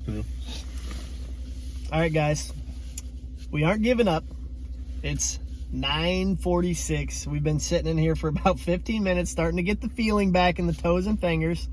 All right, guys, we aren't giving up. It's 9:46. We've been sitting in here for about 15 minutes, starting to get the feeling back in the toes and fingers.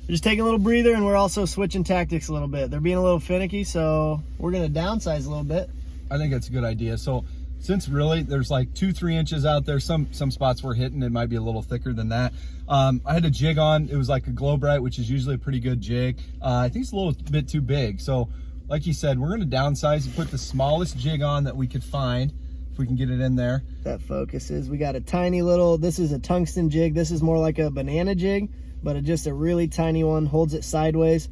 We're just taking a little breather, and we're also switching tactics a little bit. They're being a little finicky, so we're going to downsize a little bit. I think that's a good idea. So since really there's like 2-3 inches out there, some spots we're hitting, it might be a little thicker than that. I had a jig on. It was like a Glow Bright, which is usually a pretty good jig. I think it's a little bit too big. So like you said, we're going to downsize and put the smallest jig on that we could find, if we can get it in there. That focuses. We got a tiny little, this is a tungsten jig. This is more like a banana jig, but just a really tiny one, holds it sideways.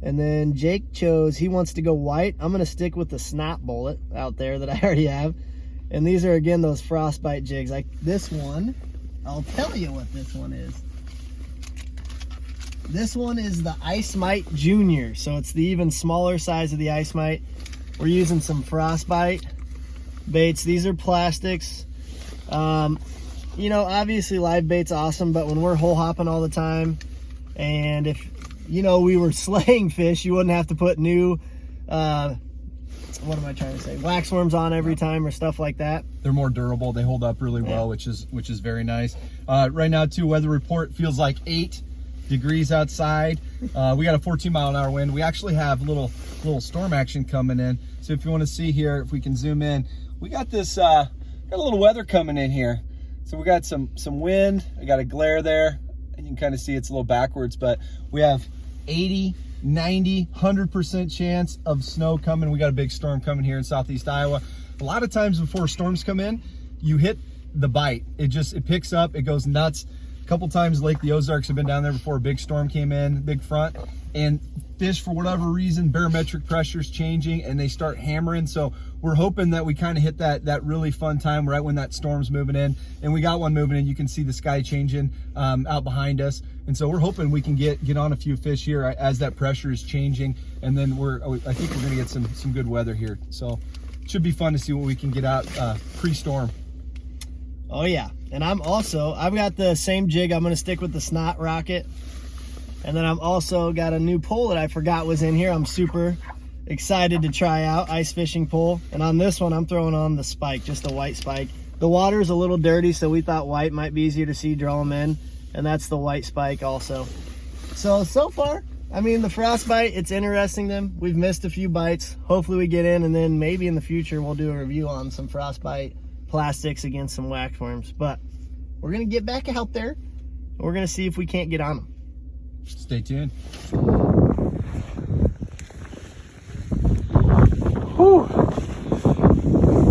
And then Jake chose, he wants to go white. I'm going to stick with the snap bullet out there that I already have. And these are, again, those frostbite jigs. Like this one, I'll tell you what this one is. This one is the Ice Mite Junior. So it's the even smaller size of the Ice Mite. We're using some frostbite baits. These are plastics. You know, obviously live bait's awesome, but when we're hole hopping all the time, and if, you know, we were slaying fish, you wouldn't have to put new, what am I trying to say? Wax worms on every time or stuff like that. They're more durable. They hold up really well, which is very nice. Right now, too, weather report feels like 8 degrees outside. We got a 14-mile-an-hour wind. We actually have little storm action coming in. So if you want to see here, if we can zoom in, we got this got a little weather coming in here. So we got some wind. I got a glare there, and you can kind of see it's a little backwards, but we have 80, 90, 100% chance of snow coming. We got a big storm coming here in southeast Iowa. A lot of times before storms come in, you hit the bite. It picks up, it goes nuts. A couple times Lake the Ozarks have been down there before a big storm came in, big front, and fish, for whatever reason, barometric pressure is changing and they start hammering. So we're hoping that we kind of hit that really fun time right when that storm's moving in. And we got one moving in. You can see the sky changing out behind us. And so we're hoping we can get on a few fish here as that pressure is changing. And then I think we're going to get some good weather here. So it should be fun to see what we can get out pre-storm. Oh yeah. And I've got the same jig. I'm going to stick with the Snot Rocket. And then I'm also got a new pole that I forgot was in here. I'm super excited to try out, ice fishing pole. And on this one, I'm throwing on the spike, just a white spike. The water's a little dirty, so we thought white might be easier to see, draw them in. And that's the white spike also. So far, I mean, the frostbite, it's interesting them. We've missed a few bites. Hopefully we get in, and then maybe in the future, we'll do a review on some frostbite plastics against some wax worms. But we're gonna get back out there, and we're gonna see if we can't get on them. Stay tuned. Whew.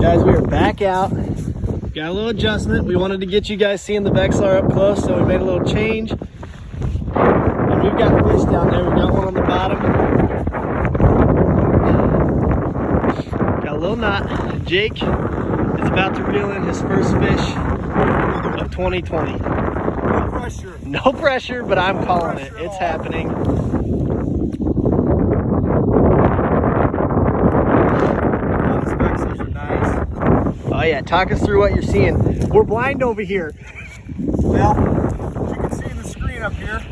Guys, we are back out. Got a little adjustment. We wanted to get you guys seeing the Vexlar up close, so we made a little change. And we've got fish down there. We've got one on the bottom. Got a little knot. Jake is about to reel in his first fish of 2020. No pressure, but I'm calling it. It's happening. These Vexlars are nice. Oh yeah, talk us through what you're seeing. We're blind over here. Well, as you can see in the screen up here,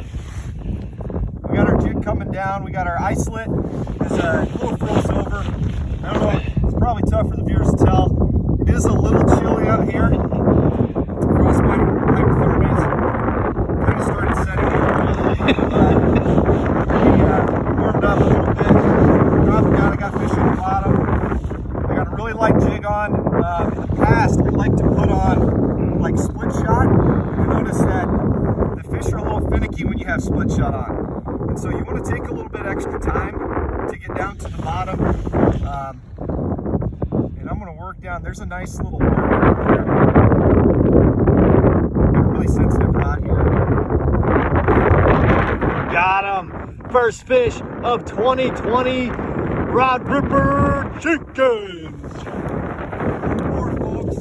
we got our jig coming down. We got our icelet. There's a little froze over. I don't know, it's probably tough for the viewers to tell. It is a little chilly out here. Frostbite hypothermia kind of started setting in. We warmed up a little bit. Dropped down, I got fish on the bottom. I got a really light jig on. In the past, we like to put on like split shot. You notice that the fish are a little finicky when you have split shot on. And so you want to take a little bit extra time to get down to the bottom. And I'm going to work down. There's a nice little work right there. Got a really sensitive rod here. Got him. First fish of 2020. Rod Ripper Jenkins. Poor folks.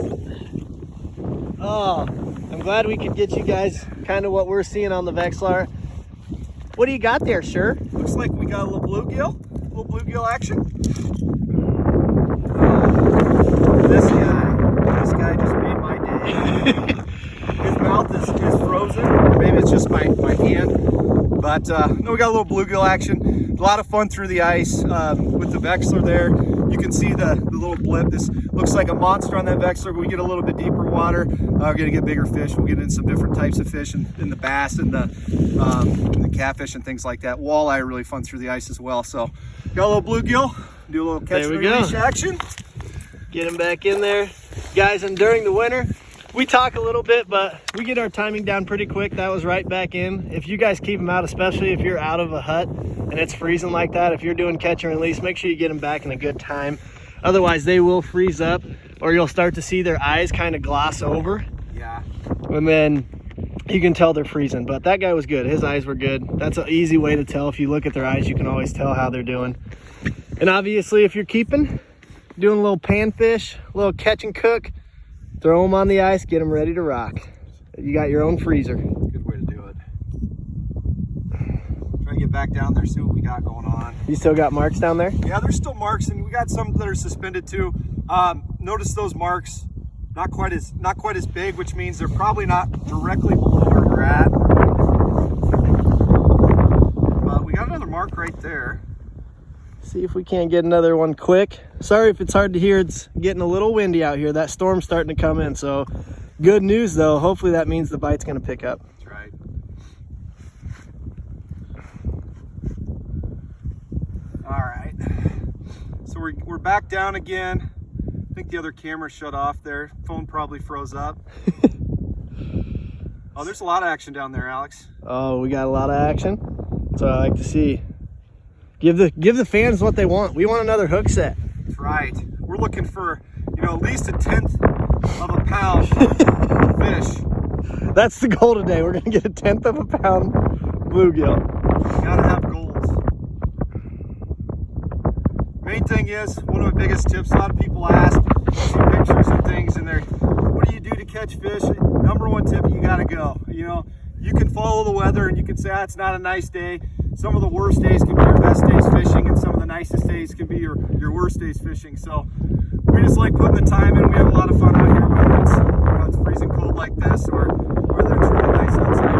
Oh, I'm glad we could get you guys kind of what we're seeing on the Vexlar. What do you got there, sir? Looks like we got a little bluegill action. This guy just made my day. His mouth is frozen. Maybe it's just my hand. But no, we got a little bluegill action. A lot of fun through the ice with the Vexler there. You can see the little blip. This looks like a monster on that Vexler, but we get a little bit deeper water. We're gonna get bigger fish. We'll get in some different types of fish in the bass and the catfish and things like that. Walleye are really fun through the ice as well. So got a little bluegill, do a little catch and release action. Get them back in there. Guys, and during the winter, we talk a little bit, but we get our timing down pretty quick. That was right back in. If you guys keep them out, especially if you're out of a hut and it's freezing like that, if you're doing catch and release, make sure you get them back in a good time. Otherwise, they will freeze up, or you'll start to see their eyes kind of gloss over. Yeah. And then you can tell they're freezing. But that guy was good. His eyes were good. That's an easy way to tell. If you look at their eyes, you can always tell how they're doing. And obviously, if you're keeping, doing a little panfish, a little catch and cook, throw them on the ice, get them ready to rock. You got your own freezer. Good way to do it. Try to get back down there, see what we got going on. You still got marks down there? Yeah, there's still marks, and we got some that are suspended too. Notice those marks, not quite as big, which means they're probably not directly below where we're at. But we got another mark right there. See if we can't get another one quick. Sorry if it's hard to hear. It's getting a little windy out here. That storm's starting to come in. So good news though. Hopefully that means the bite's going to pick up. That's right. All right. So we're back down again. I think the other camera shut off there. Phone probably froze up. Oh, there's a lot of action down there, Alex. Oh, we got a lot of action. That's what I like to see. Give the fans what they want. We want another hook set. That's right. We're looking for, at least 1/10 of a pound fish. That's the goal today. We're gonna get 1/10 of a pound bluegill. Gotta have goals. Main thing is, one of my biggest tips, a lot of people ask, see pictures and things, and they're, what do you do to catch fish? Number one tip, you gotta go. You can follow the weather and you can say, it's not a nice day. Some of the worst days can be your best days fishing, and some of the nicest days can be your worst days fishing. So we just like putting the time in. We have a lot of fun out here, whether it's freezing cold like this or whether it's really nice outside.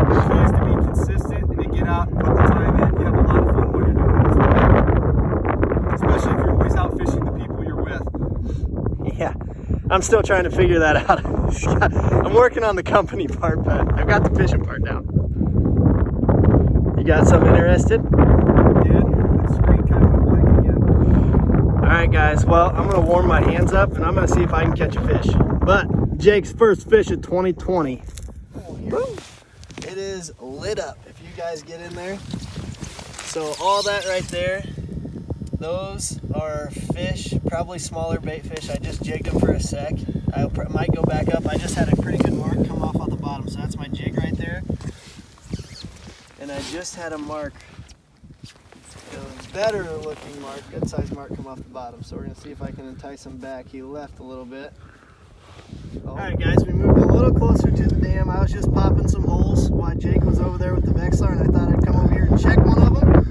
The key is to be consistent and to get out and put the time in. You have a lot of fun when you're doing this, especially if you're always out fishing the people you're with. Yeah, I'm still trying to figure that out. I'm working on the company part, but I've got the fishing part down. You got something interested? The screen kind of went blank again. All right, guys. Well, I'm gonna warm my hands up and I'm gonna see if I can catch a fish. But Jake's first fish of 2020. Woo. It is lit up. If you guys get in there. So all that right there, those are fish, probably smaller bait fish. I just jigged them for a sec. I might go back up. I just had a pretty good mark come off the bottom, so that's my jig right there. And I just had a mark, a better looking mark, good sized mark come off the bottom. So we're gonna see if I can entice him back. He left a little bit. Oh. All right, guys, we moved a little closer to the dam. I was just popping some holes while Jake was over there with the Vexler, and I thought I'd come over here and check one of them.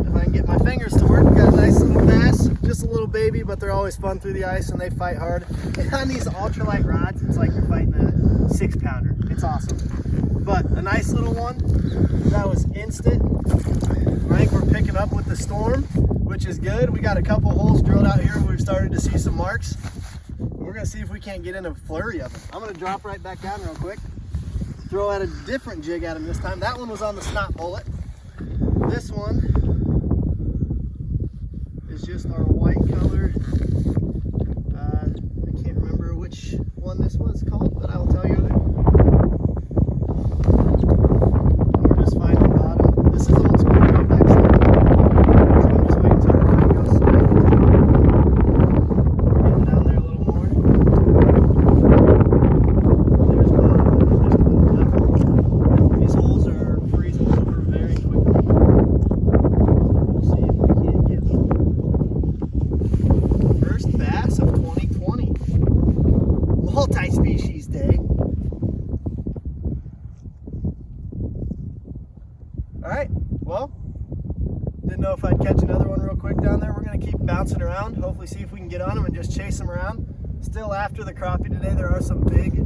If I can get my fingers to work. Got a nice little bass, just a little baby, but they're always fun through the ice and they fight hard. And on these ultralight rods, it's like you're fighting a 6-pounder. It's awesome. But a nice little one, that was instant. I think we're picking up with the storm, which is good. We got a couple holes drilled out here where we've started to see some marks. We're gonna see if we can't get in a flurry of them. I'm gonna drop right back down real quick. Throw out a different jig at him this time. That one was on the snot bullet. This one is just our white color. I can't remember which one this was called, but I will tell you. We're just finding the bottom. This is old school. So I'm just waiting until the fight goes slow. We're getting down there a little more. There's bottom. These holes are freezing over very quickly. We'll see if we can't get one. First bass of 2020. Multi-species day. Alright, well, didn't know if I'd catch another one real quick down there. We're going to keep bouncing around, hopefully see if we can get on them and just chase them around. Still after the crappie today, there are some big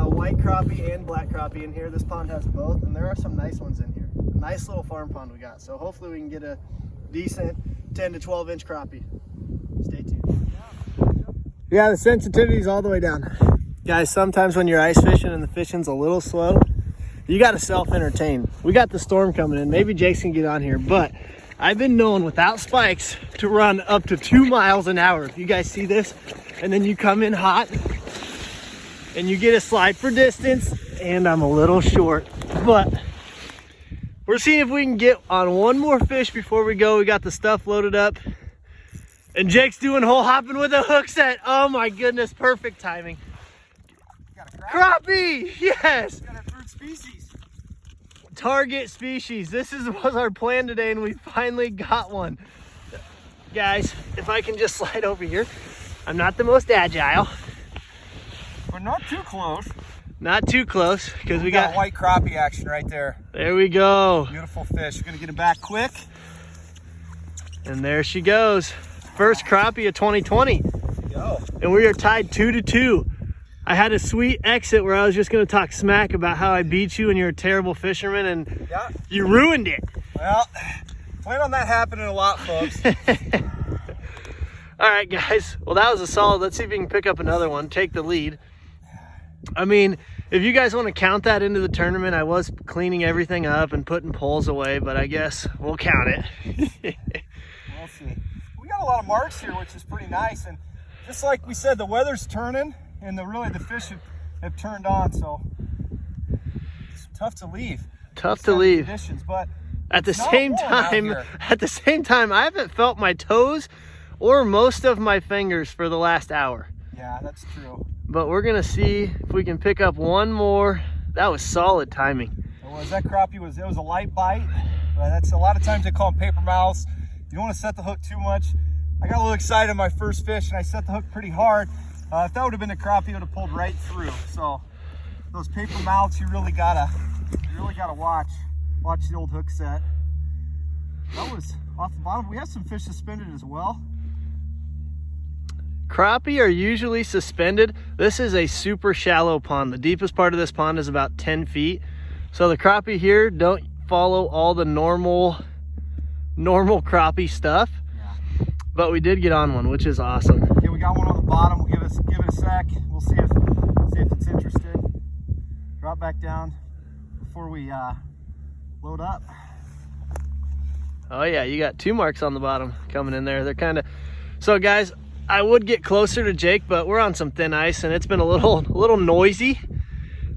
white crappie and black crappie in here. This pond has both, and there are some nice ones in here. And Nice little farm pond we got. So hopefully we can get a decent 10 to 12 inch crappie. Stay tuned. Yeah, the sensitivity's all the way down. Guys, sometimes when you're ice fishing and the fishing's a little slow, you got to self-entertain. We got the storm coming in. Maybe Jake's can get on here, but I've been known without spikes to run up to 2 miles an hour. If you guys see this, and then you come in hot and you get a slide for distance, and I'm a little short, but we're seeing if we can get on one more fish before we go. We got the stuff loaded up, and Jake's doing hole hopping with a hook set. Oh my goodness, perfect timing. Got a crappie? Crappie, yes. Got a third species. Target species. This was our plan today, and we finally got one. Guys, if I can just slide over here. I'm not the most agile. We're not too close. Not too close, because we got white crappie action right there. There we go. Beautiful fish. We're gonna get it back quick. And there she goes. First crappie of 2020. Go. And we are tied 2-2. I had a sweet exit where I was just gonna talk smack about how I beat you and you're a terrible fisherman, and you ruined it. Well, plan on that happening a lot, folks. All right, guys. Well, that was a solid. Let's see if we can pick up another one, take the lead. I mean, if you guys want to count that into the tournament, I was cleaning everything up and putting poles away, but I guess we'll count it. We'll see. We got a lot of marks here, which is pretty nice. And just like we said, the weather's turning, and the fish have turned on, so it's tough to leave. Tough to leave. Conditions, but at the same time, I haven't felt my toes or most of my fingers for the last hour. Yeah, that's true. But we're gonna see if we can pick up one more. That was solid timing. It was. That crappie it was a light bite. But that's a lot of times they call them paper mouths. You don't want to set the hook too much. I got a little excited on my first fish and I set the hook pretty hard. If that would have been a crappie, it would have pulled right through. So those paper mouths, you really gotta watch the old hook set. That was off the bottom. We have some fish suspended as well. Crappie are usually suspended. This is a super shallow pond. The deepest part of this pond is about 10 feet. So the crappie here don't follow all the normal crappie stuff. Yeah. But we did get on one, which is awesome. Okay, we got one on the bottom. We'll give it a sec. We'll see if it's interested. Drop back down before we load up. Oh yeah, you got 2 marks on the bottom coming in there. They're kind of, so guys, I would get closer to Jake, but we're on some thin ice and it's been a little noisy.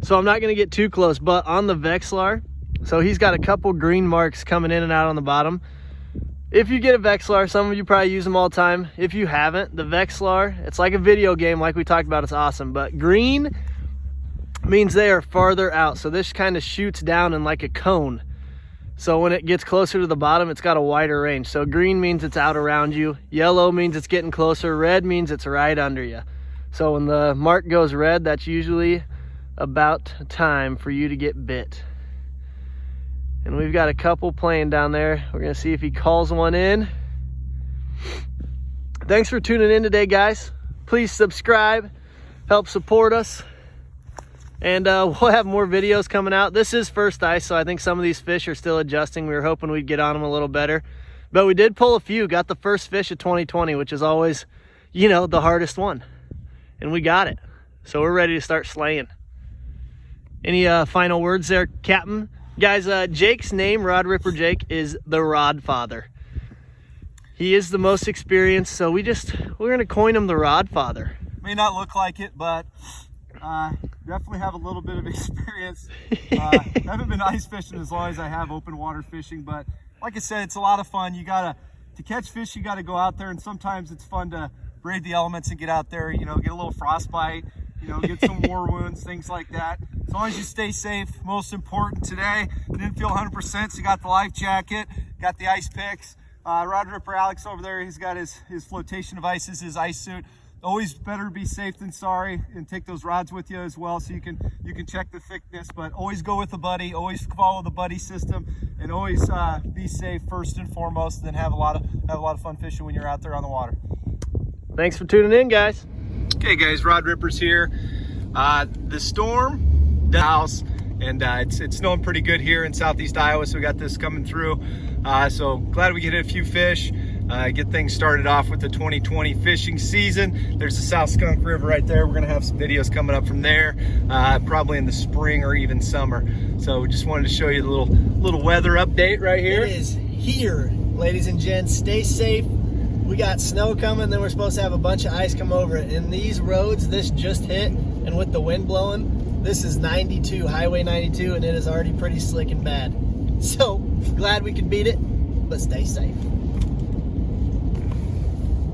So I'm not gonna get too close, but on the Vexilar, so he's got a couple green marks coming in and out on the bottom. If you get a Vexilar, some of you probably use them all the time. If you haven't, the Vexilar, it's like a video game like we talked about, it's awesome. But green means they are farther out. So this kind of shoots down in like a cone. So when it gets closer to the bottom, it's got a wider range. So green means it's out around you. Yellow means it's getting closer. Red means it's right under you. So when the mark goes red, that's usually about time for you to get bit. And we've got a couple playing down there. We're gonna see if he calls one in. Thanks for tuning in today, guys. Please subscribe, help support us. And we'll have more videos coming out. This is first ice, so I think some of these fish are still adjusting. We were hoping we'd get on them a little better. But we did pull a few, got the first fish of 2020, which is always, you know, the hardest one. And we got it. So we're ready to start slaying. Any final words there, Captain? Guys, Jake's name, Rod Ripper Jake, is the Rod Father. He is the most experienced, so we're gonna coin him the Rod Father. May not look like it, but definitely have a little bit of experience. I haven't been ice fishing as long as I have open water fishing, but like I said, it's a lot of fun. To catch fish, you gotta go out there, and sometimes it's fun to brave the elements and get out there, you know, get a little frostbite, you know, get some war wounds, things like that. As long as you stay safe, most important today. I didn't feel 100%, so you got the life jacket, got the ice picks. Rod Ripper Alex over there, he's got his flotation devices, his ice suit. Always better be safe than sorry, and take those rods with you as well so you can check the thickness, but always go with a buddy, always follow the buddy system, and always be safe first and foremost, and then have a lot of fun fishing when you're out there on the water. Thanks for tuning in, guys. Okay guys, Rod Ripper's here. The storm, the house, and it's snowing pretty good here in southeast Iowa, so we got this coming through. So glad we get a few fish, get things started off with the 2020 fishing season. There's the South Skunk River right there. We're gonna have some videos coming up from there, probably in the spring or even summer. So we just wanted to show you the little weather update right here. It is here, ladies and gents. Stay safe. We got snow coming, then we're supposed to have a bunch of ice come over it. And these roads, this just hit, and with the wind blowing, this is 92, Highway 92, and it is already pretty slick and bad. So, glad we could beat it, but stay safe.